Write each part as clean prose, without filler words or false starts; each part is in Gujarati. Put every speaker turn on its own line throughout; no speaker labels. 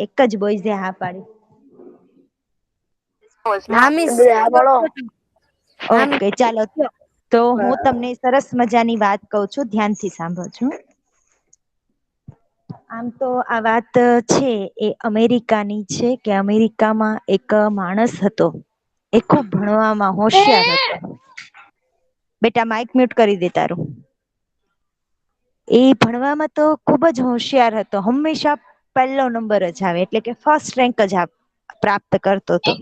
એક જ બોયઝે હા પાડી.
હા મિસ.
ઓકે ચાલો તો હું તમને સરસ મજાની વાત કઉ છું, ધ્યાનથી સાંભળજો. આમ તો આ વાત છે એ અમેરિકાની છે કે અમેરિકામાં એક માણસ હતો, એ ખુબ ભણવામાં હોશિયાર હતો. બેટા માઈક મ્યુટ કરી દે તારું. એ ભણવામાં તો ખુબ જ હોશિયાર હતો, હંમેશા પહેલો નંબર જ આવે, એટલે કે ફર્સ્ટ રેન્ક જ પ્રાપ્ત કરતો હતો.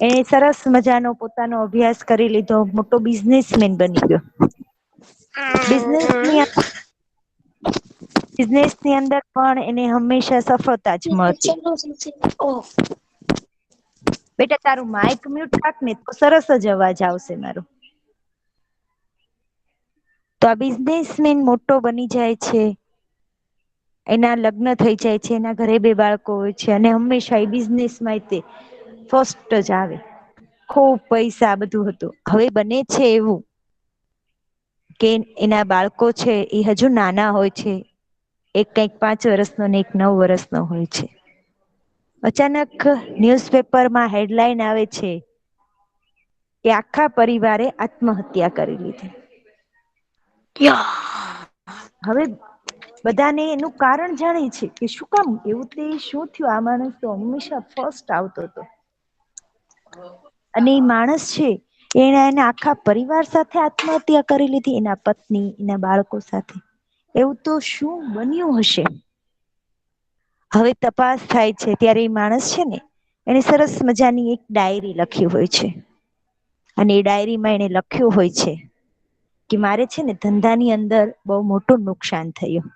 એને સરસ મજાનો પોતાનો અભ્યાસ કરી લીધો, મોટો બિઝનેસમેન બની ગયો. બિઝનેસની બિઝનેસની અંદર પણ એને હંમેશા સફળતા જ મળતી. બેટા તારું માઈક મ્યુટ રાખ ને તો સરસ જ અવાજ આવશે મારો. તો આ બિઝનેસમેન મોટો બની જાય છે, એના લગ્ન થઈ જાય છે, એના ઘરે બે બાળકો હોય છે, અને હંમેશા એ બિઝનેસમાં તે ફસ્ટ જ આવે. ખૂબ પૈસા બધું હતું. હવે બને છે એવું કે એના બાળકો છે એ હજુ નાના હોય છે, એક કંઈક 5 વર્ષનો ને એક 9 વર્ષનો હોય છે. અચાનક ન્યુઝપેપરમાં હેડલાઈન આવે છે કે આખા પરિવારે આત્મહત્યા કરી લીધી. હવે બધાને એનું કારણ જાણે છે કે શું કામ એવું, તે શું થયું, આ માણસ તો હંમેશા ફર્સ્ટ આવતો હતો. અને એ માણસ છે એને એના આખા પરિવાર સાથે આત્મહત્યા કરી લીધી, એના પત્ની, એના બાળકો સાથે. એવું તો શું બન્યું હશે? હવે તપાસ થાય છે ત્યારે એ માણસ છે ને એને સરસ મજાની એક ડાયરી લખી હોય છે, અને એ ડાયરીમાં એને લખ્યું હોય છે કે મારે છે ને ધંધાની અંદર બહુ મોટું નુકસાન થયું,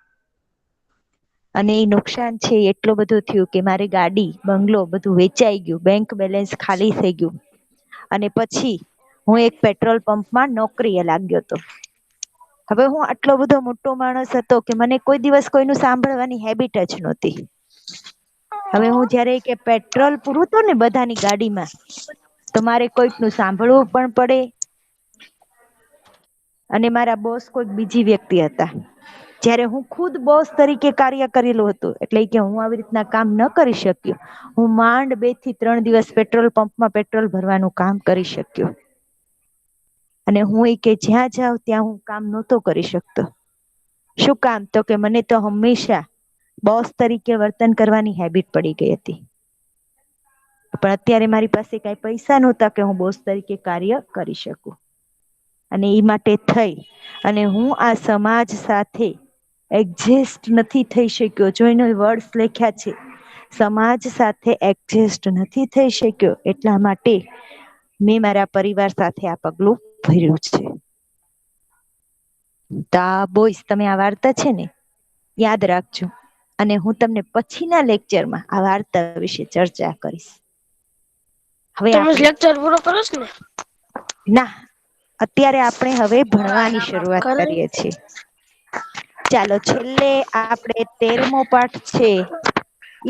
અને એ નુકસાન છે એટલું બધું થયું કે મારી ગાડી, બંગલો બધું વેચાઈ ગયું, બેંક બેલેન્સ ખાલી થઈ ગયું. અને પછી હું એક પેટ્રોલ પંપમાં નોકરીએ લાગ્યો હતો. હવે હું આટલો બધો મોટો માણસ હતો કે મને કોઈ દિવસ કોઈનું સાંભળવાની હેબિટ જ નહોતી. હવે હું જયારે કે પેટ્રોલ પૂરું હતું ને બધાની ગાડીમાં, તો મારે કોઈક નું સાંભળવું પણ પડે. અને મારા બોસ કોઈક બીજી વ્યક્તિ હતા, જયારે હું ખુદ બોસ તરીકે કાર્ય કરેલું હતું, એટલે કે હું આવી રીતના કામ ન કરી શક્યો. હું માંડ 2 થી 3 દિવસ પેટ્રોલ પંપમાં પેટ્રોલ ભરવાનું કામ કરી શક્યો. અને હું એ કે જ્યાં જાઉં ત્યાં હું કામ નહોતો કરી શકતો. શું કામ? તો કે મને તો હંમેશા બોસ તરીકે વર્તન કરવાની હેબિટ પડી ગઈ હતી. પણ અત્યારે મારી પાસે કઈ પૈસા નહોતા કે હું બોસ તરીકે કાર્ય કરી શકું. અને એ માટે થઈ અને હું આ સમાજ સાથે એડજસ્ટ નથી થઈ શક્યો. જો એનો વર્ડ્સ લખ્યા છે, સમાજ સાથે એડજસ્ટ નથી થઈ શક્યો, એટલા માટે મેં મારા પરિવાર સાથે આ પગલું ભર્યું છે. તો બોયસ, તમે આ વાર્તા છે ને યાદ રાખજો, અને હું તમને પછીના લેક્ચરમાં આ વાર્તા વિશે ચર્ચા કરીશ. હવે
તમે
આપણે
લેક્ચર પૂરો કરો છો ને?
ના, અત્યારે આપણે હવે ભણવાની શરૂઆત કરીએ છીએ. ચાલો, છેલ્લે આપણે 13મો પાઠ છે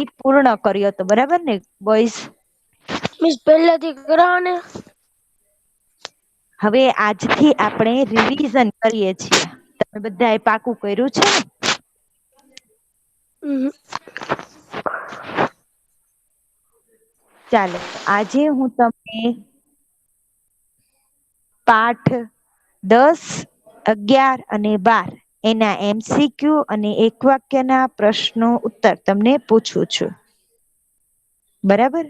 ઈ પૂર્ણ કર્યો હતો, બરાબર ને બોયઝ?
મિસ પહેલાથી કરાવો ને.
હવે આજથી આપણે રિવિઝન કરીએ છીએ. તમે બધા એ પાકું કર્યું છે ને? ચાલો, આજે હું તમને પાઠ 10, 11 અને 12 એના MCQ અને એક વાક્યના પ્રશ્નો ઉત્તર તમને પૂછું છું, બરાબર?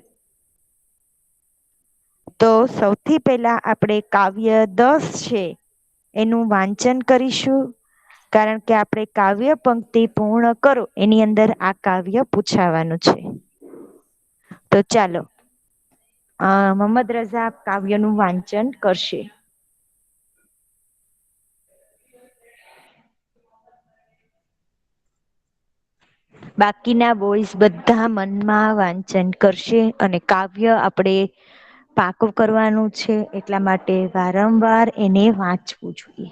તો સૌથી પહેલા આપણે કાવ્ય 10 છે એનું વાંચન કરીશું, કારણ કે આપણે કાવ્ય પંક્તિ પૂર્ણ કરો એની અંદર આ કાવ્ય પૂછાવાનું છે. તો ચાલો, મોહમ્મદ રઝા કાવ્યનું વાંચન કરશે. બાકીના બોયઝ બધા મનમાં વાંચન કરશે, અને કાવ્ય આપણે પાકું કરવાનું છે, એટલા માટે વારંવાર એને વાંચવું જોઈએ.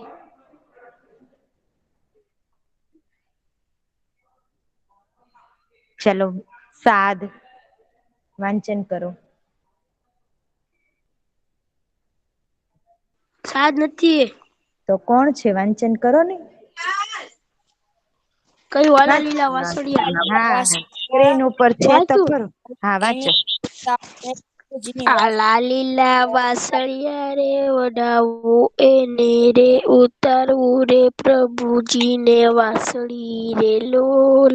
ચલો, સાદ વાંચન કરો.
સાદ નથી.
તો કોણ છે? વાંચન કરો ને.
કઈ વાલા
વાંચ.
લીલા વાસળિયા
હા સ્ક્રીન ઉપર છે તો
વાંચું
ખરું. હા વાંચો.
આલા લીલા વાસળિયા રે વડાવું એને રે ઉતારવું રે પ્રભુજીને વાસળી રે લોલ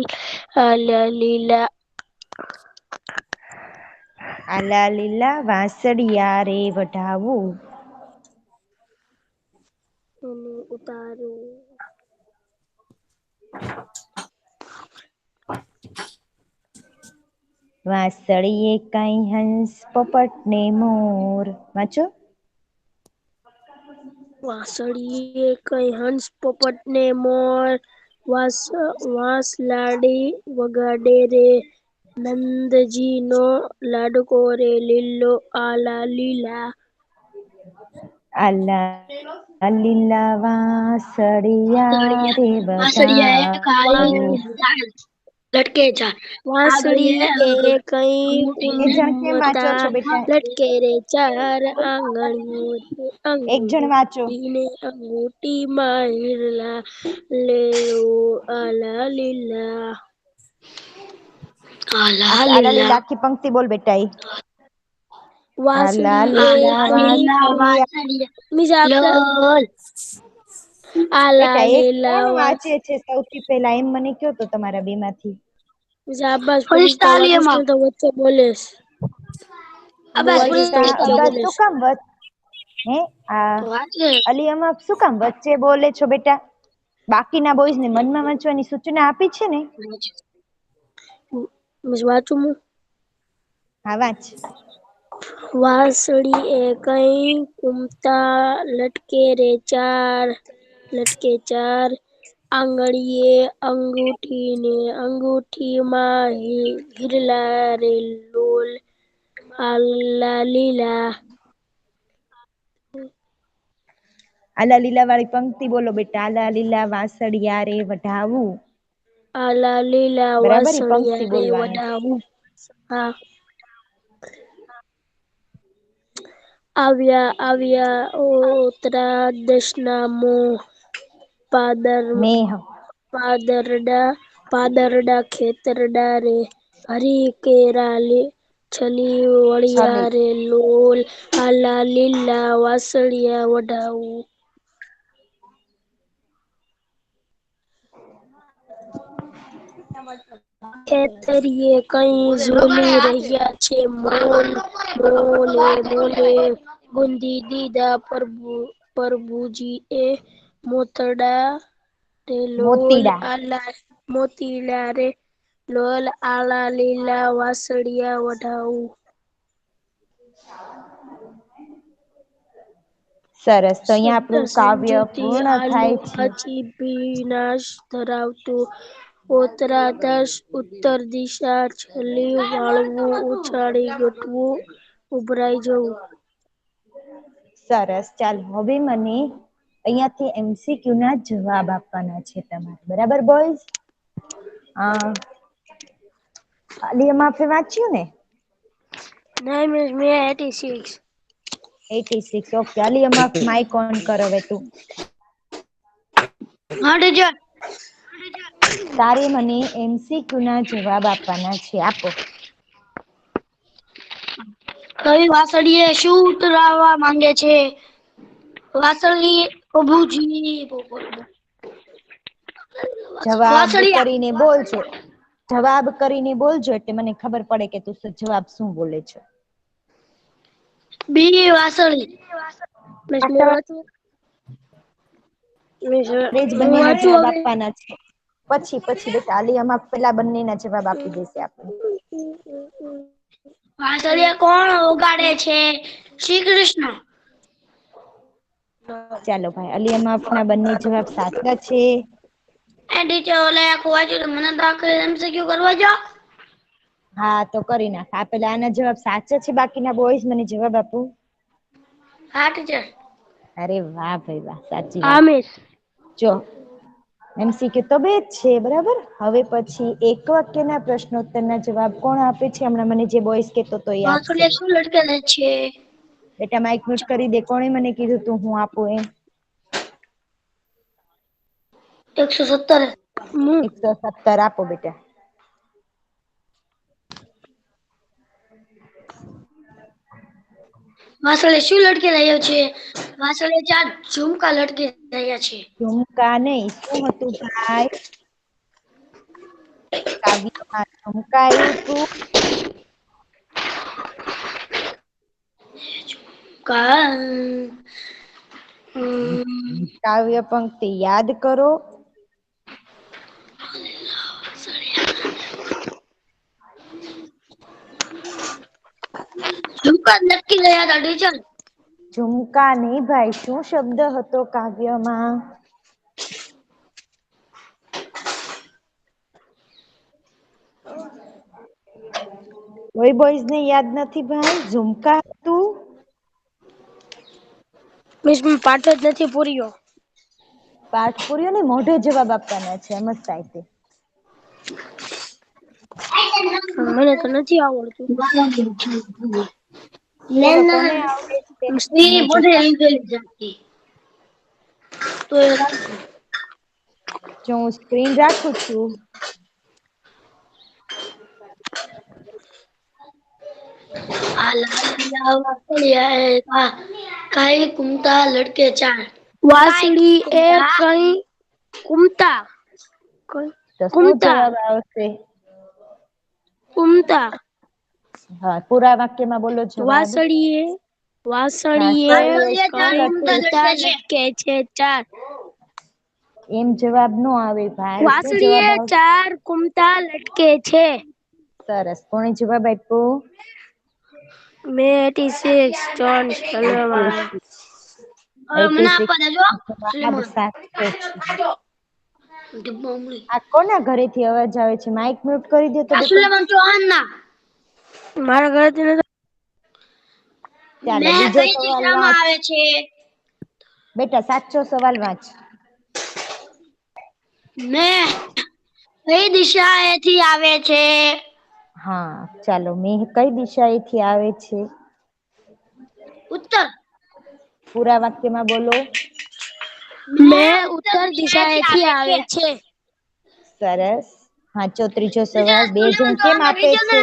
આલા લીલા
આલા લીલા વાંસળિયા રે વઢાવું
એને ઉતારું
વાંસળીએ કઈ હંસ પોપટ ને મોર. વાંચો.
વાંસળીએ કઈ હંસ પોપટ ને મોર વાંસલાડી વગાડે રે નંદજી નો લાડકો રે લીલો આલા લીલા
આલા લીલા વાંસળિયા રે વઢાવું.
લટકે જા વાંસળી એ કઈ
એક જણ કેમ વાંચો
કુમતા
છો બેટા?
લટકે રે ચાર આંગળીઓ રે
એક જણ વાંચો.
અંગૂઠીને અંગૂઠી માં હીરલા લેઓ આલા લીલા આલા
આલા
લીલા
આખી પંક્તિ બોલ બેટા. આલા
વાંસળી એ
લીલા
કઈ
વાંસળિયા
લોલ આલા
બેટા એક
લીલા
કોણ
વાસ
વાંચે છે સૌથી પહેલા એમ મને કયો તો તમારા બે માંથી.
આબાસ ફરિશ્તા વાગીશ તો વચ્ચે બોલેશ હું વાગીશ તો વચ્ચે
અબ્બાસ શું
બોલેશ
કામ હે આ અલી અમા શું કામ વચ્ચે બોલે છો બેટા? બાકીના બોયઝ ને મનમાં વાંચવાની સૂચના આપી છે ને.
વાંચું હું.
હા વાંચ.
વાંસળી એ કઈ કુમતા લટકે રે ચાર લટકે ચાર આંગળીએ અંગૂઠીને અંગૂઠીમાં હિરલા રે લોલ આલા લીલા
આલા લીલા વાળી પંક્તિ બોલો બેટા. આલા લીલા વાંસળિયા રે વઢાવું.
આલા લીલા
બરાબર એ પંક્તિ
વાસળિયા રે
બોલવાની.
વડાવું. હા આવ્યા આવ્યા ઓતરા દશના
મેહ
પાદરડા ખેતરડા રે હરી કેરા લે છલી
છલી
વળિયા રે લોલ આલા લીલા વાસળિયા વઢાવું. ખેતરીએ કઈ ઝૂલી રહ્યા છે મોલ મોલે ગુંદી દીદા પ્રભુજી એ મોતડા રે લોલ
મોતીડા.
આલા મોતીલા રે લોલ આલા લીલા વાસળિયા વઢાવું.
સરસ તો અહીંયા
શબ્દ
આપણું કાવ્ય
સમજૂતી
પૂર્ણ
આલુ
થાય છે.
વાચી ભીનાશ ધરાવતું ઓતરા દશ ઉત્તર દિશા છેલ્લી વાળવું ઉછાળી ગોઠવું ઉભરાઈ જવું.
સરસ ચાલ હવે મને અહિયાંથી એમસીક્યુ ના જવાબ આપવાના છે તમારે. બરાબર બોયઝ. અલી માફે વાંચ્યું ને?
નહી મિસ મે 86.
86 ઓકે અલી માઈક ઓન કર હવે તું.
હા ટીચર.
તારે મને એમસીક્યુ ના જવાબ આપવાના છે. આપો.
કવિ વાસળીએ શું ઉતરાવવા માંગે છે? વાસળી પ્રભુજી
જવાબ
વાસળિયા
કરીને બોલજો. જવાબ કરીને બોલજો એટલે મને ખબર પડે કે તું જવાબ શું બોલે છે.
બી વાસળી. મિસ હું વાંચું? મિસ
બેજ
હું
બંનેના
વાંચું
જવાબ
હવે?
આપવાના છે. પછી બેટા આલિયામાં પેલા બંનેના જવાબ આપી દેશે આપણે.
વાસળિયા કોણ વગાડે છે? શ્રી કૃષ્ણ.
ચાલો ભાઈ અલીમાફ ના બંને જવાબ સાચા છે.
એ ટીચર ઓલે આખું વાંચ્યું મને તો આખું એમસીક્યુ કરવા દો.
હા તો કરી નાખ. આ પેલા આના જવાબ સાચા છે બાકીના બોયઝ મને જવાબ આપો.
હા ટીચર.
અરે વાહ ભાઈ વાહ સાચી
હા
વાત.
મિસ.
જો એમસીક્યુ તો બે જ છે બરાબર. હવે પછી એક વાક્યના પ્રશ્નોત્તરના જવાબ કોણ આપે છે હમણાં મને જે બોયસ કેતો તો એ આપશે.
વાસળિયા શું લટકે છે?
બેટા માઈક મ્યુટ કરી દે. કોણે મને કીધું તું હું આપું એમ?
117.
117 આપો બેટા.
વાસળે શું લટકી રહ્યો છે? વાસળે 4 ઝુમકા લટકી રહ્યા છે.
ઝુમકા નહીં, શું હતું ભાઈ? કાવ્યમાં ઝુમકાયું તું. કાવ્ય પંક્તિ યાદ કરો.
ઝુમકા લટકી રહ્યા હતા ટીચર.
ઝુમકા નહીં ભાઈ, શું શબ્દ હતો કાવ્યમાં? કોઈ બોયઝ ને યાદ નથી ભાઈ? ઝુમકા હતું.
મિસ પાઠ જ નથી પૂર્યો.
પાઠ પૂર્યો ને, મોઢે જવાબ આપવાના છે એમ જ થાય છે.
મને તો નથી આવડતું.
કોને આવડે છે? જો હું સ્ક્રીન રાખું છું.
કાઈ કુમતા લડકે 4 વાસળી એ કઈ કુમતા
તો શું જવાબ આવશે?
કુમતા.
હા, પૂરા વાક્યમાં બોલો જવાબ.
વાસળીએ કુમતા લટકે છે 4.
એમ જવાબ નો આવે ભાઈ. શું
વાસળીએ
જવાબ આવશે?
4 કુમતા લટકે છે.
સરસ. કોણે જવાબ આપ્યો?
મેં 86 ટન ચલવા. મને આપવા દેજો.
આ કોના ઘરેથી અવાજ આવે છે? માઇક મ્યુટ કરી દો તો બેટા.
સુલેમાન ચૌહાણ ના. મારા ઘરેથી નથી.
ચાલો
મેં
બીજો
કઈ
સવાલ
દિશામાં
વાંચ
આવે છે?
બેટા સાચો સવાલ વાંચ.
મેં કઈ દિશાએથી આવે છે?
હા ચાલો, મેં કઈ દિશાએથી આવે છે?
ઉત્તર.
પૂરા વાક્યમાં બોલો.
મેં ઉત્તર દિશાએથી આવે છે.
સરસ. હાચો ત્રીજો સવાલ. 2 જણ કેમ આપે છે?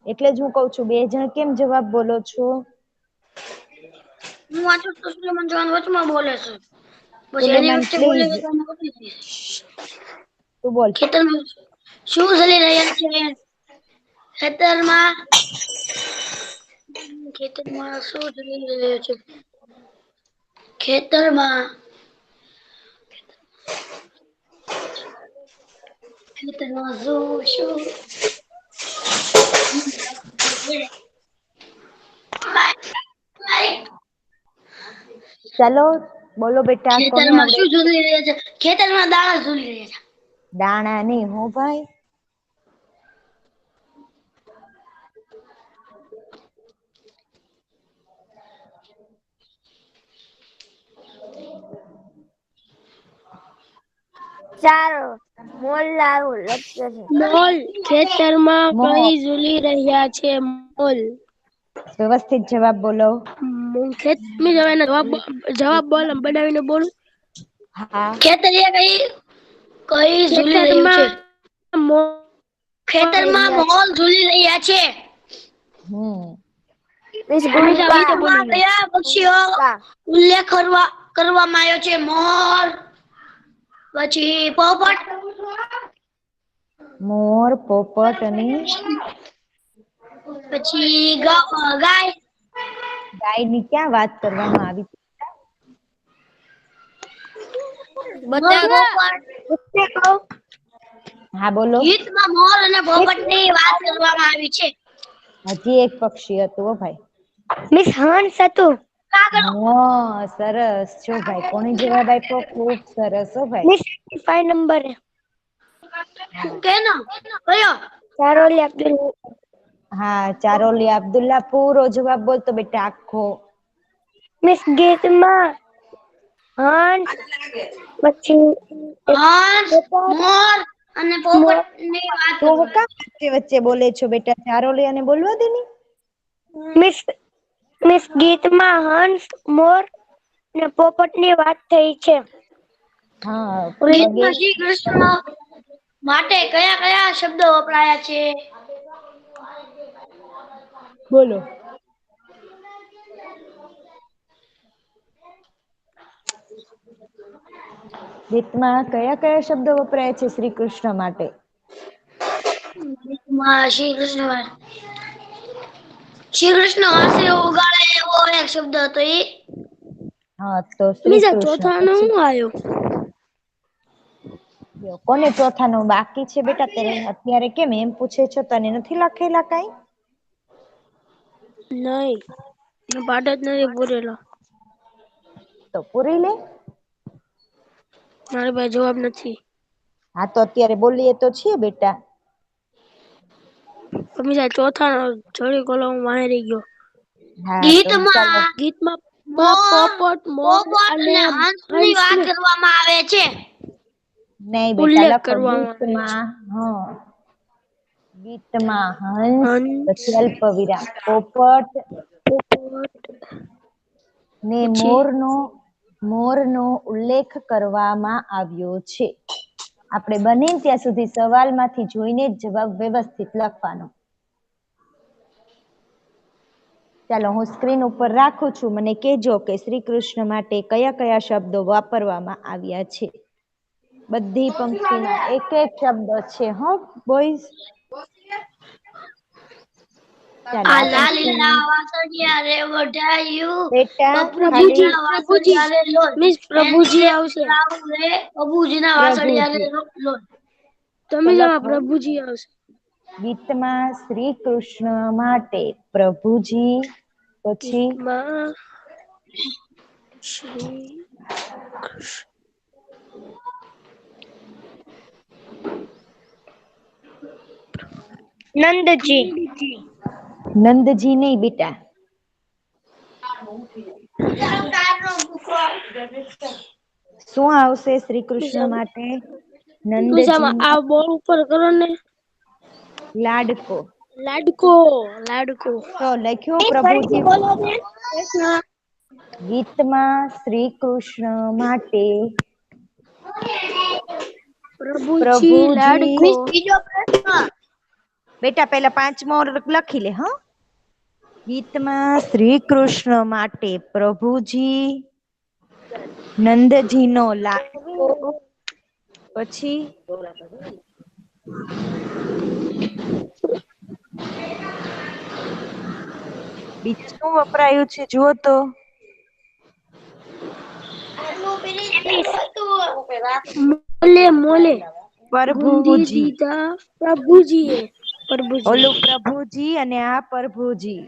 એટલે જ હું કઉ છું, 2 જણ કેમ જવાબ બોલો છો?
હું વાંચું તો સુલેમાન ચૌહાણ વચમાં બોલે છે. પછી એની
સુલેમાન
વચ્ચે બોલે
પ્લીઝ
તો અમે બદલી દઈએ.
તું બોલ.
ખેતરમાં શું ચાલી રહ્યા છે? ખેતરમાં શું ચાલી રહ્યું છે? ખેતરમાં શું?
ચાલો બોલો બેટા, કોને
ખેતરમાં
આવડે
શું
છે?
ઝૂલી રહ્યા છે? ખેતરમાં દાણા ઝૂલી રહ્યા છે.
દાણા નહીં હો ભાઈ.
ચાલો મોલ લાવું લટકે છે.
મોલ. ખેતરમાં
મોર.
કઈ ઝૂલી રહ્યા છે? મોલ.
વ્યવસ્થિત જવાબ બોલો.
જવાબ બોલ બનાવીને બોલ.
હા.
ખેતરિયા કઈ ઝૂલી રહ્યું છે? ખેતરમાં મોલ ઝૂલી રહ્યા છે.
મિસ ગુંપા
કયા પક્ષીઓ ઉલ્લેખ કરવામાં આવ્યો છે? મોર, પછી પોપટ,
મોર, પોપટ અને
પછી ગાય.
ગાયની ક્યાં વાત કરવામાં આવી? હા બોલો.
ગીતમાં મોર અને પોપટની વાત કરવામાં આવી છે.
હજી એક પક્ષી હતું હો ભાઈ.
મિસ હંસ હતું.
હા સરસ. જો ભાઈ કોણે જવાબ આપ્યો? ખૂબ સરસ હો ભાઈ.
મિસ 5 નંબર
કેનો? કયો?
ચારોલી અબ્દુલ.
હા ચારોલી અબ્દુલ્લા. પૂરો જવાબ બોલતો બેટા આખો.
મિસ ગીતમાં હંસ, પછી
હંસ, મોર અને પોપટની વાત
તો હું કામ વચ્ચે વચ્ચે બોલે છો બેટા? ચારોલી અને બોલવા દે ની.
મિસ ગીતમાં હંસ, મોર ને પોપટની વાત થઈ છે.
હા
ગીતમાં શ્રી કૃષ્ણ માટે કયા કયા શબ્દો વપરાયા છે?
બોલો. ગીતમાં કયા કયા શબ્દો વપરાય છે શ્રી કૃષ્ણ માટે?
ગીતમાં શ્રી કૃષ્ણ વાંસળી વગાડે એવો એક શબ્દ હતો એ.
હા તો શ્રી કૃષ્ણ
ચોથાનો
પછી
શું આવ્યો?
કોને ચોથાનું બાકી છે બેટા? અત્યારે કેમ એમ પૂછે છો? તને નથી લખેલા કઈ?
નહીં પાઠ જ નથી પૂરેલો.
તો પૂરી લે.
મારી પાસે જવાબ નથી.
હા તો અત્યારે બોલીએ તો છીએ બેટા.
ચોથા છડી કોલો વાહી રહી ગયો.
હા તો ચાલો
ગીતમાં પોપટ મોર અને હંસની વાત કરવામાં આવે છે.
નહી બેટા
ઉલ્લેખ
લખો
કરવામાં આવે છે.
ગીતમાં. ગીતમાં હંસ પછી અલ્પવિરામ પોપટ ને
પછી
મોરનો ઉલ્લેખ કરવામાં આવ્યો છે. આપણે બને ત્યાં સુધી સવાલમાંથી જોઈને જ જવાબ વ્યવસ્થિત લખવાનો. ચાલો હું સ્ક્રીન ઉપર રાખું છું. મને કહેજો કે શ્રી કૃષ્ણ માટે કયા કયા શબ્દો વાપરવામાં આવ્યા છે. બધી પંક્તિમાં એક એક શબ્દ છે હો બોઈઝ. ચાલો
આ
આ
લાલીલા
પંક્તિમાં
વાસળિયા રે વઢાયું
બેટા ખાલી
પ્રભુજીના વાસળિયા રે લોલ. મિસ પ્રભુજી આવશે. રે પ્રભુજીના વાસળિયા રે
પ્રભુજી
લોલ.
તો
તમે જવા
લખો
પ્રભુજી આવશે.
ગીતમાં શ્રી કૃષ્ણ માટે પ્રભુજી પછી
ગીતમાં શ્રી નંદજી.
નંદજી નહીં બેટા. શું આવશે શ્રી કૃષ્ણ માટે? નંદજી
આ બોર્ડ ઉપર કરો ને.
લાડકો.
લાડકો.
તો લખ્યું
ફરીથી
પ્રભુજી.
બોલો બેન.
ગીતમાં શ્રી કૃષ્ણ માટે પ્રભુજી
મિસ બીજો પ્રશ્ન.
બેટા પેલા 5મો લખી લે હા. ગીતમાં શ્રી કૃષ્ણ માટે પ્રભુજી નંદજીનો લાડકો પછી બીજું શું વપરાયું છે જુઓ તો.
મોલે ગુંધી
પ્રભુજી
દીધા પ્રભુજીએ.
ઓલું પ્રભુજી અને આ પ્રભુજી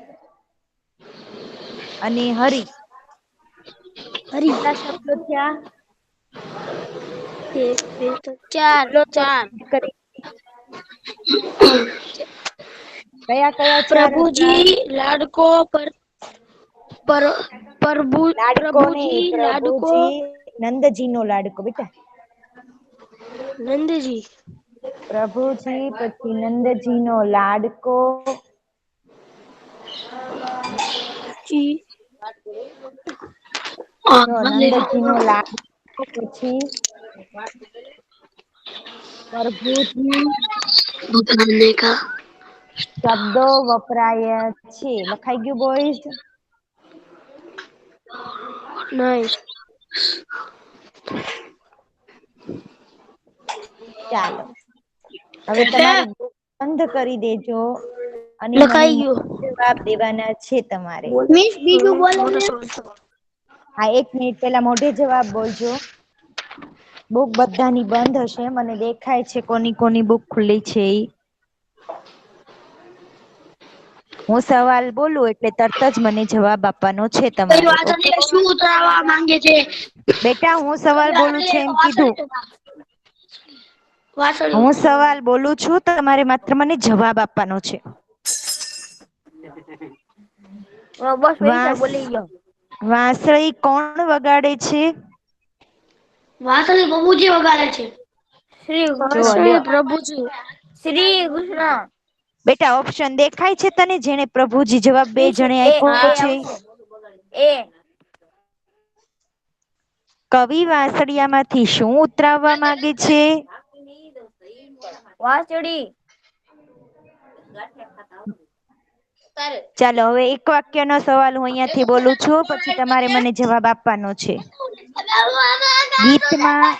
અને હરિ.
હરી.
કેટલા શબ્દો થયા?
1 2 4
બોલો તો
4.
કરી કયા કયા ચાર હતા?
પ્રભુજી લાડકો
લાડકો નહી
પ્રભુજી લાડકો
પ્રભુજી નંદજી નો લાડકો બેટા.
નંદજી.
પ્રભુજી પછી નંદજી નો લાડકો. જો નંદજી નો લાડકો પછી પ્રભુજી શબ્દો વપરાય છે. લખાઈ ગયું બોઈઝ?
નહીં.
ચાલો હવે
એટલે
તમારી બુક બંધ કરી દેજો અને મને
લખાઈ ગયું.
જવાબ દેવાના છે તમારે.
મિસ બીજું બોલો ને.
હા 1 મિનિટ પેલા મોઢે જવાબ બોલજો. બુક બધાની બંધ હશે મને દેખાય છે કોની કોની બુક ખુલ્લી છે ઈ. હું સવાલ બોલું એટલે તરત જ મને જવાબ આપવાનો છે તમારે. ઓકે
શું ઉતરાવવા માંગે છે?
બેટા હું સવાલ બોલું છું એમ કીધું.
વાસળી
હું સવાલ બોલું છું તમારે માત્ર મને જવાબ આપવાનો છે.
બસ પૈસા બોલી ગયો.
વાંસળી કોણ વગાડે છે?
વાંસળી પ્રભુજી વગાડે છે.
શ્રી
જો
કૃષ્ણ.
લ્યો
પ્રભુજી.
શ્રી કૃષ્ણ.
બેટા ઓપ્શન દેખાય છે તને? જેને પ્રભુજી જવાબ 2
મિસ
જણે
એ
આપ્યો છે.
આવશે. એ
કવિ વાંસળિયામાંથી શું ઉતરાવવા માંગે છે?
વાસળી.
ચાલો હવે એક વાક્યનો સવાલ હું અહીંયાથી બોલું છું, પછી તમારે મને જવાબ આપવાનો છે. ગીતમાં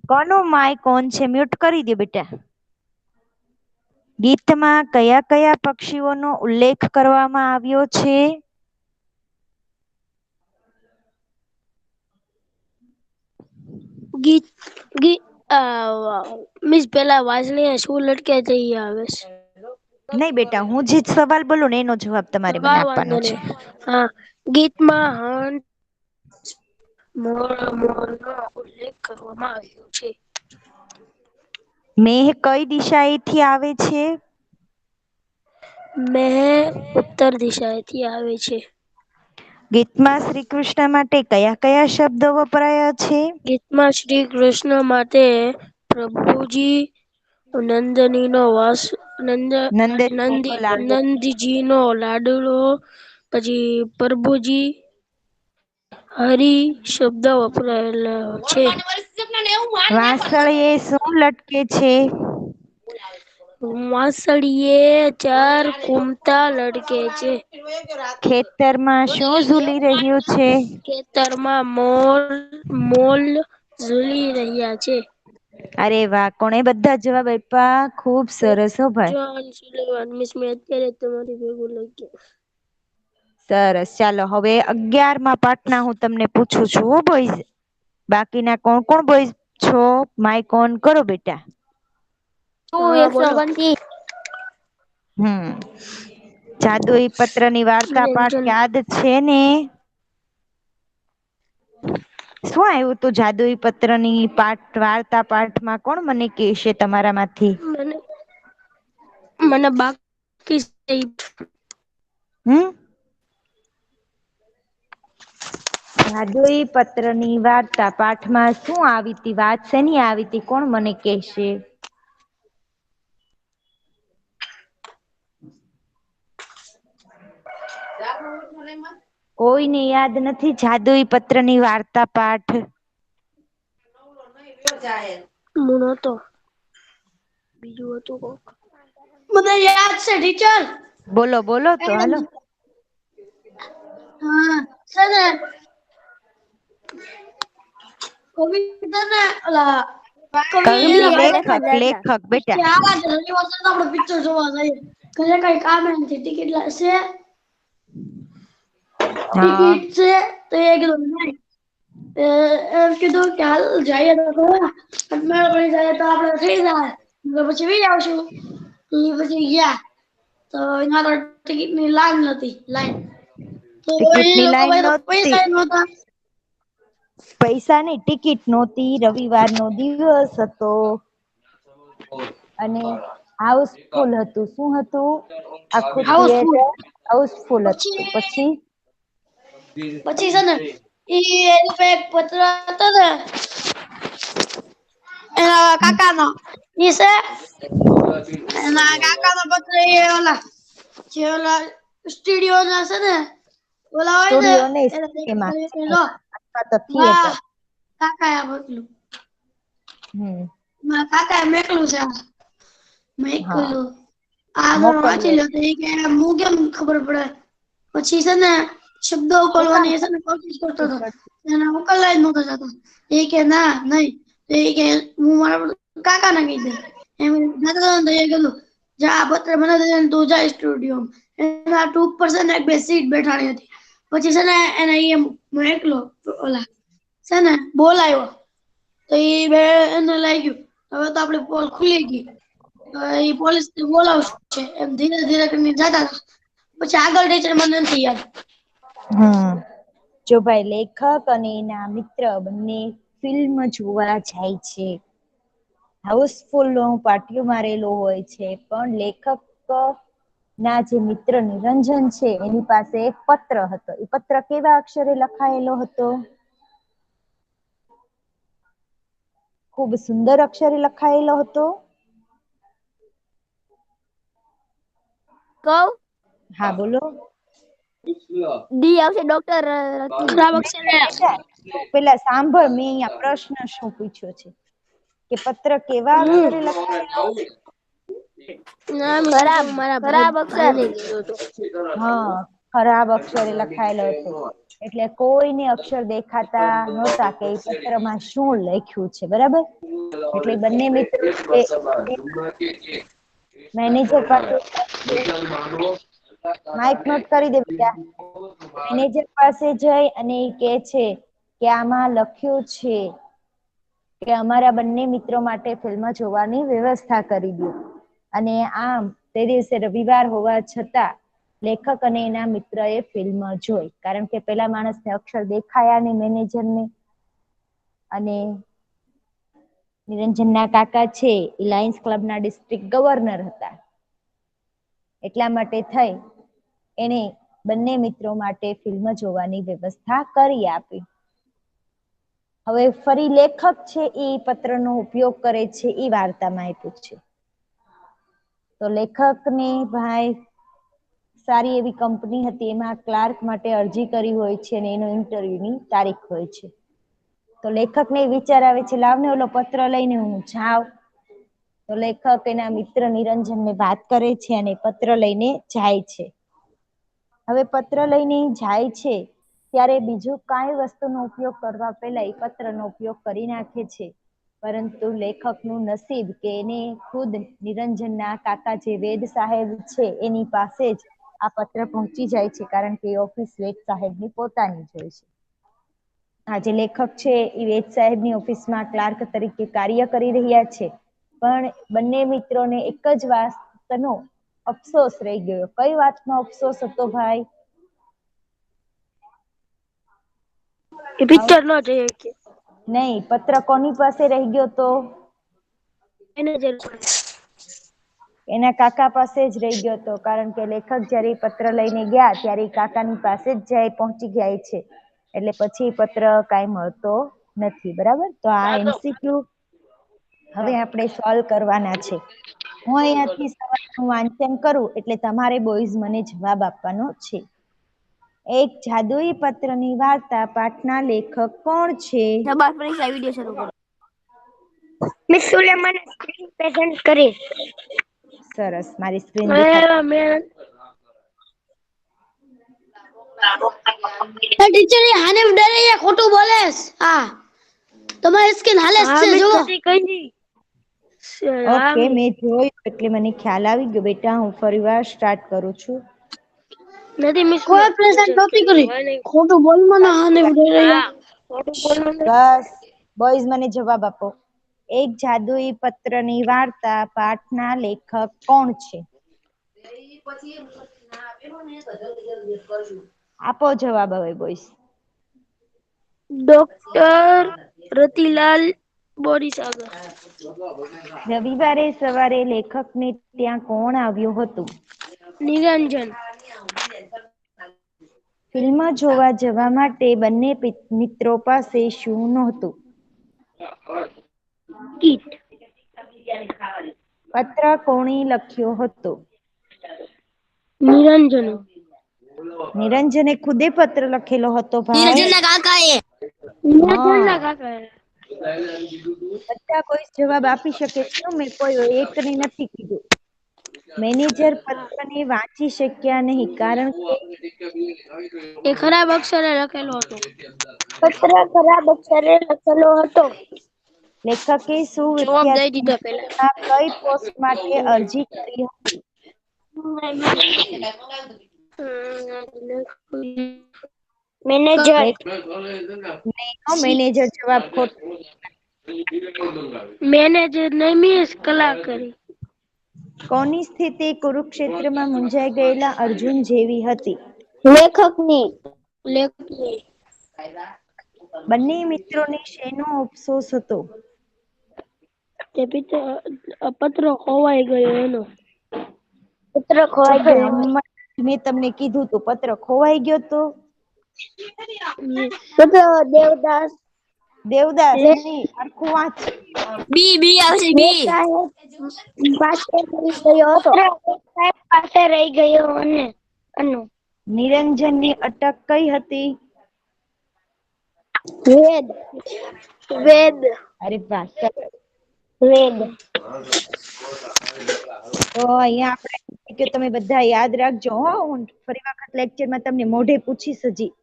કોનું માઇક ઓન છે? મ્યુટ કરી દે બેટા. ગીતમાં કયા કયા પક્ષીઓનો ઉલ્લેખ કરવામાં આવ્યો છે?
ગીત ગીત મિસ પેલા વાંસળી શું લટકે છે ઈ આવે છે.
નહીં બેટા, હું જે સવાલ બોલું ને એનો જવાબ તમારે મને
હા
આપવાનો
વાંધો
છે.
નહીં. હા, ગીતમાં હંસ મોરનો ઉલ્લેખ કરવામાં આવ્યો છે.
મેઘ કઈ દિશાએથી આવે છે?
મેઘ ઉત્તર દિશાએથી આવે છે.
ગીતમાં શ્રી કૃષ્ણ માટે કયા કયા શબ્દો વપરાયા છે?
ગીતમાં શ્રી કૃષ્ણ માટે પ્રભુજી, નંદનીનો વાસ નંદીજીનો લાડલો, પછી પ્રભુજી, હરિ શબ્દ વપરાયેલા છે.
વાંસળીએ શું લટકે છે?
વાંસળીએ 4 કુમતા લટકે છે.
ખેતરમાં શું ઝૂલી રહ્યું છે?
ખેતરમાં મોલ ઝૂલી રહ્યા છે.
અરે વાહ, કોણે બધા જવાબ આપ્યા? ખુબ સરસ હો ભાઈ.
મિસ મેં અત્યારે તમારી ભેગું લખ્યું.
સરસ. ચાલો હવે 11મા પાઠના હું તમને પૂછું છું હો બોયઝ. બાકીના કોણ કોણ બોયઝ છો? માઈક ઓન કરો બેટા.
હા બોલો.
129.
જાદુઈ પત્રની વાર્તા પાઠ યાદ છે ને? શું આવ્યું તું જાદુઈ પત્રની વાર્તા પાઠમાં? કોણ મને કહેશે તમારામાંથી?
મને બાકી
હમ જાદુઈ પત્રની વાર્તા પાઠમાં શું આવી તી? વાત શેની આવી તી? કોણ મને કહેશે? કોઈને યાદ નથી જાદુઈ પત્રની વાર્તા પાઠ?
નતો બીજું હતું કોક. મને યાદ છે ટીચર.
બોલો બોલો તો હાલો.
હા છે ને
કવિ
એમને
નો
યાદ
લેખક
નથી રહેતા.
લેખક બેટા.
આપણે પિક્ચર જોવા જઈએ. ઘરે કઈ કામ નથી. ટિકિટ છે.
હા
ટિકિટ છે તો એ કીધું નહીં. એમ કીધું કે હાલ જઈએ તો ખરા. મેળ પડી જાય તો આપણે થઈ જાય. પછી વહી આવશું. એ પછી ગયા તો એના તો ટિકિટની લાઈન હતી. તો એ
ટિકિટની
લોકો
લાઈન
પાસે તો
નહોતી.
પૈસા નહોતા.
પૈસાની ટિકિટ નહોતી. રવિવારનો દિવસ હતો. અને હાઉસફુલ હતું. શું હતું? આખું
હાઉસફુલ.
થિયેટર હાઉસફુલ હતું.
પછી
પછી
છે ને એની પાસે એક પત્ર હતો ને એના કાકાનો ઈ છે એના કાકાનો પત્ર એ ઓલા જે ઓલા સ્ટુડિયો ના છે ને ઓલા હોય ને
સ્ટુડિયો ને
એને
એમાં
લો
અથવા તો
વાહ
થિયેટર.
કાકા આ મોકલું
હમ
મારા કાકા એ મેકલું છે
હા
મેકલું આ વાંચી
મોકલ્યો.
લો તો એ કે હું કેમ ખબર પડે પછી છે ને શબ્દો
શું કામ
બોલવાની છે ને કોશિશ કરતો હતો
કરતી?
એને મોકલવા જ નતો જતો એ કે ના નહીં તો એ કે હું મારા કાકાને કહી દે એમ જતો તો એ કીધું જા આ પત્ર મને દે તું જા સ્ટુડિયો એના ટૂંક પર છે ને એક બે સીટ બેઠાણી હતી પછી છે ને એને એ એકલો ઓલા છે ને બોલાયો તો એ બે એને લાગ્યું હવે તો આપડી પોલ ખુલી ગઈ એ પોલીસ બોલાવશે એમ ધીરે ધીરે કરીને જતા હતા પછી આગળ ટીચર મને નથી યાદ.
જો ભાઈ લેખક અને એના મિત્ર બંને ફિલ્મ જોવા જાય છે. હાઉસફુલ નો પાટિયું મારેલો હોય છે પણ લેખક ના જે મિત્ર નિરંજન છે એની પાસે એક પત્ર હતો. એ પત્ર કેવા અક્ષરે લખાયેલો હતો? ખુબ સુંદર અક્ષરે લખાયેલો હતો.
કવ
હા બોલો.
ડી આવશે ડોક્ટર
ખરાબ અક્ષરે
તું પેલા સાંભળ, મેં અહીંયા પ્રશ્ન શું પૂછ્યો છે કે પત્ર કેવા અક્ષરે લખાયેલો?
ખરાબ અક્ષર
હા, ખરાબ અક્ષરે લખાયેલો હતો. એટલે કોઈને અક્ષર દેખાતા નહોતા કે એ પત્રમાં શું લખ્યું છે, બરાબર? એટલે બંને મિત્રો મેનેજર પાસે માઇક નોટ કરી દે બેટા. મેનેજર પાસે જઈ અને એ કહે છે કે આમાં લખ્યું છે કે અમારા બંને મિત્રો માટે ફિલ્મ જોવાની વ્યવસ્થા કરી દો. અને આમ તે દિવસે રવિવાર હોવા છતાં લેખક અને એના મિત્રએ ફિલ્મ જોઈ, કારણ કે પેલા માણસને અક્ષર દેખાયા નહીં મેનેજરને. અને નિરંજનના કાકા છે એ લાયન્સ ક્લબના ડિસ્ટ્રિક્ટ ગવર્નર હતા. એટલા માટે થઈ એને બંને મિત્રો માટે ફિલ્મ જોવાની વ્યવસ્થા કરી આપી. હવે ફરી લેખક છે એ પત્રનો ઉપયોગ કરે છે એ વાર્તામાં આપ્યું છે. તો લેખકને ભાઈ સારી એવી કંપની હતી, એમાં ક્લાર્ક માટે અરજી કરી હોય છે અને એનો ઇન્ટરવ્યુની તારીખ હોય છે. તો લેખકને વિચાર આવે છે, લાવને ઓલો પત્ર લઈને હું જાઉં. તો લેખક એના મિત્ર નિરંજનને વાત કરે છે અને પત્ર લઈને જાય છે. હવે પત્ર લઈને જાય છે ત્યારે બીજું કાંઈ વસ્તુનો ઉપયોગ કરવા પહેલા એ પત્રનો ઉપયોગ કરી નાખે છે. પરંતુ લેખકનું નસીબ કે એને ખુદ નિરંજનના કાકા જે વેદ સાહેબ છે એની પાસે જ આ પત્ર પહોંચી જાય છે, કારણ કે એ ઓફિસ વેદ સાહેબની પોતાની જ હોય છે. આ જે લેખક છે એ વેદ સાહેબની ઓફિસમાં ક્લાર્ક તરીકે કાર્ય કરી રહ્યા છે. પણ બંને મિત્રોને એક જ વાતનો અફસોસ રહી ગયો. કઈ વાતનો અફસોસ હતો ભાઈ?
એ પિક્ચર ન જોઈએ કે
નહીં, પત્ર કોની પાસે રહી ગયો તો?
મેનેજર
એના કાકા પાસે જ રહી ગયો હતો, કારણ કે લેખક જ્યારે પત્ર લઈને ગયા ત્યારે કાકાની પાસે જ જાય પહોંચી જાય છે. એટલે પછી પત્ર કાંઈ મળતો નથી, બરાબર? તો આ એમસીક્યુ હવે આપણે સોલ્વ કરવાના છે. હું અહીંયાથી સવારનું વાંચન કરું એટલે તમારે બોયઝ મને જવાબ આપવાનો છે. એક જાદુઈ પત્રની વાર્તા પાઠના લેખક કોણ છે?
શબાશ પરીક્ષા વિડિયો શરૂ કરો.
મિસ સુલેમાન સ્ક્રીન પ્રેઝન્ટ કરી.
સરસ, મારી સ્ક્રીન દેખાય.
ટીચર એ હાને ડરે એ ખોટું બોલેસ. હા તમારી સ્ક્રીન હાલે છે જો.
ઓકે, મેં જોયું એટલે મને ખ્યાલ આવી ગયો. બેટા હું ફરીવાર સ્ટાર્ટ કરું છું.
નથી મિસ કોઈ પ્રેઝન્ટ નહોતી કરી. ખોટું બોલમાં ના હાને ડરે. ખોટું બોલમાં
બસ બોયઝ મને જવાબ આપો. એક જાદુઈ પત્રની વાર્તા પાઠના લેખક કોણ છે? આપો જવાબ હવે બોયઝ.
ડોક્ટર રતિલાલ બોરીસાગર.
રવિવારે સવારે લેખકને ત્યાં કોણ આવ્યું હતું?
નિરંજન.
ફિલ્મ જોવા જવા માટે બંને મિત્રો પાસે શું નહોતું?
કીટ.
પત્ર કોણે લખ્યો હતો?
નિરંજન.
નિરંજને ખુદે પત્ર લખેલો હતો ભાઈ?
નિરંજનના કાકાએ.
નિરંજનના કાકાએ.
બધા કોઈ જવાબ આપી શકે છે, મેં કોઈ એકને નથી કીધું. મેનેજર પત્રને વાંચી શક્યા નહીં, કારણ કે
એ ખરાબ અક્ષરે લખેલો હતો.
પત્ર ખરાબ અક્ષરે લખેલો હતો.
લેખકે શું
જવાબ દઈ દીધો પેલા.
કઈ પોસ્ટ માટે અરજી કરી હતી?
મેનેજર.
મેનેજર જવાબ ખોટો.
મેનેજર નહીં મિસ કલાકારી.
કોની સ્થિતિ કુરુક્ષેત્રમાં મૂંઝાઈ ગયેલા અર્જુન જેવી હતી?
લેખકની.
લેખની.
બંને મિત્રોને શેનો અફસોસ હતો?
તે પત્ર ખોવાઈ ગયો એનો.
પત્ર ખોવાઈ ગયો.
મેં તમને કીધું તો પત્ર ખોવાઈ ગયો તો?
પત્ર દેવદાસ.
દેવદાસ નહીં, આખું વાંચ.
બી આવશે બી. પાસે રહી ગયો હતો.
સાહેબ પાસે રહી ગયો અને અનુ.
નિરંજનની અટક કઈ હતી?
વેદ વેદ
અરે વાહ,
વેદ
તો અહીંયા આપણે કે તમે બધા યાદ રાખજો હો. હું ફરી વખત લેક્ચરમાં તમને મોઢે પૂછીશ હજી.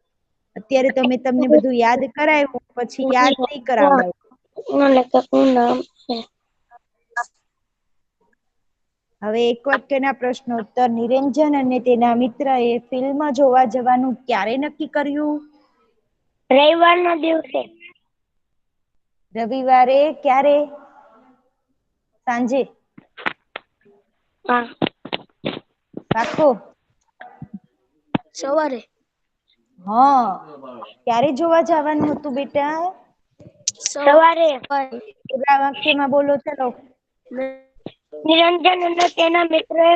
અત્યારે તો મેં તમને બધું યાદ કરાવ્યું, પછી યાદ નહીં કરાવડાવું. હવે એક વાક્યના પ્રશ્નોત્તર. નિરંજન અને તેના મિત્રએ ફિલ્મ જોવા જવાનું ક્યારે નક્કી કર્યું?
રવિવારના દિવસે.
રવિવારે. ક્યારે? સાંજે?
હા.
પાક્કું?
સવારે.
હા. ક્યારે જોવા જવાનું હતું બેટા?
સવારે.
કેટલા વાક્યમાં બોલો ચાલો.
નિરંજન અને તેના મિત્રએ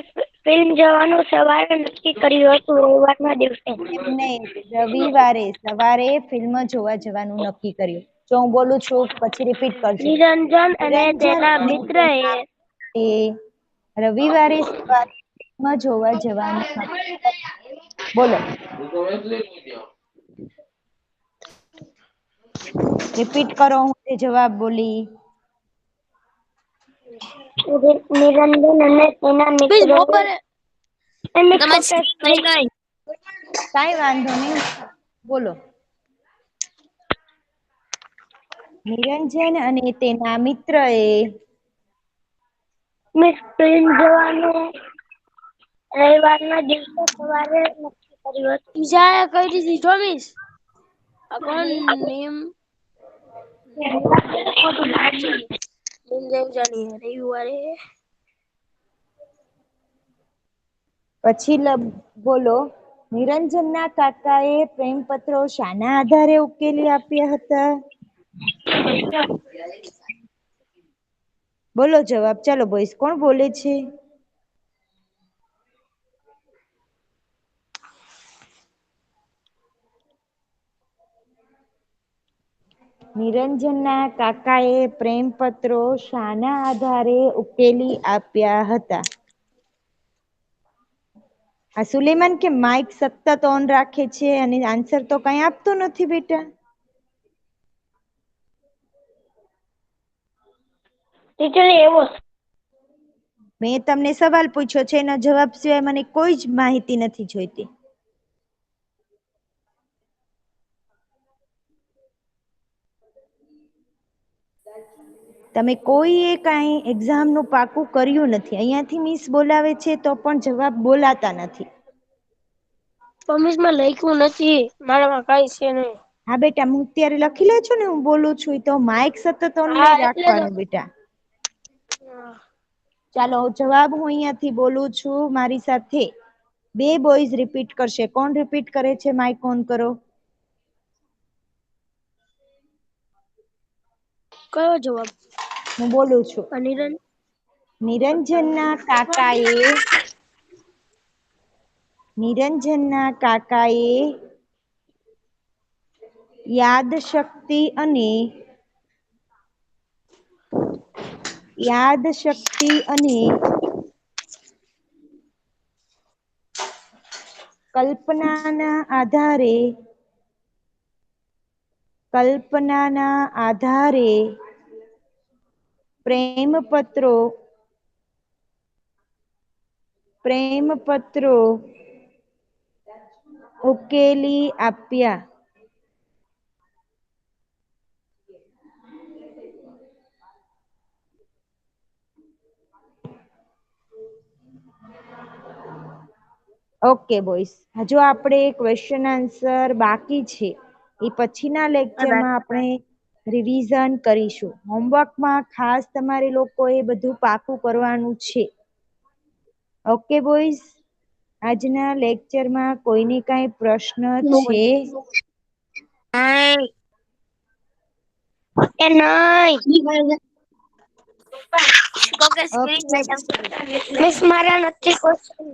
ફિલ્મ જવાનું સવારે નક્કી કર્યું હતું. રવિવારના દિવસે.
એમને રવિવારે સવારે ફિલ્મ જોવા જવાનું નક્કી કર્યું. જો હું બોલું છું પછી રિપીટ કરજો.
નિરંજન અને તેના
અને
મિત્રએ
રવિવારે સવારે ફિલ્મ જોવા જવાનું નક્કી કર્યું. બોલો. રિપીટ કરો. હું તે જવાબ બોલી.
નિરંજન અને તેના મિત્રએ
કાંઈ વાંધો નહીં. બોલો. નિરંજન અને તેના મિત્રએ
ફિલ્મ જવાનું રવિવારના દિવસે સવારે નક્કી કર્યું હતું. ઈજાએ કહી દીધી 24. આ કોણ નેમ રવિવારે.
પછી બોલો. નિરંજનના કાકાએ પ્રેમપત્રો શાના આધારે ઉકેલી આપ્યા હતા? બોલો જવાબ. ચાલો બોઈસ, કોણ બોલે છે? નિરંજનના કાકાએ પ્રેમપત્રો શાના આધારે ઉકેલી આપ્યા હતા? આ સુલેમાન કે માઇક સતત ઓન રાખે છે અને આન્સર તો કઈ આપતો નથી બેટા. મેં તમને સવાલ પૂછ્યો છે, એના જવાબ સિવાય મને કોઈ જ માહિતી નથી જોઈતી. તમે કોઈએ કાંઈ એક્ઝામનું પાકું કર્યું નથી. અહીંયાથી મિસ બોલાવે છે તો પણ જવાબ બોલાતા નથી.
મિસમાં લખ્યું નથી. મારામાં કઈ છે નહીં.
હા બેટા, હું અત્યારે લખી લેજો ને. હું બોલું છું તો માઇક સતત ઓન નહીં રાખવાનું બેટા. ચાલો જવાબ હું અહીંયાથી બોલું છું. મારી સાથે 2 બોયઝ રિપીટ કરશે. કોણ રિપીટ કરે છે? માઇક ઓન કરો.
કયો જવાબ?
હું બોલું છું. નિરંજનના કાકાએ યાદશક્તિ અને કલ્પનાના આધારે પ્રેમપત્રો ઉકેલી આપ્યા. ઓકે બોયસ, હજુ આપણે ક્વેશ્ચન આન્સર બાકી છે. એ પછીના લેક્ચરમાં આપણે રિવિઝન કરીશું. હોમવર્કમાં ખાસ તમારે લોકોએ બધું પાકું કરવાનું છે. ઓકે બોયઝ, આજના લેક્ચરમાં કોઈને કાંઈ પ્રશ્ન છે?
મિસ મારા નથી.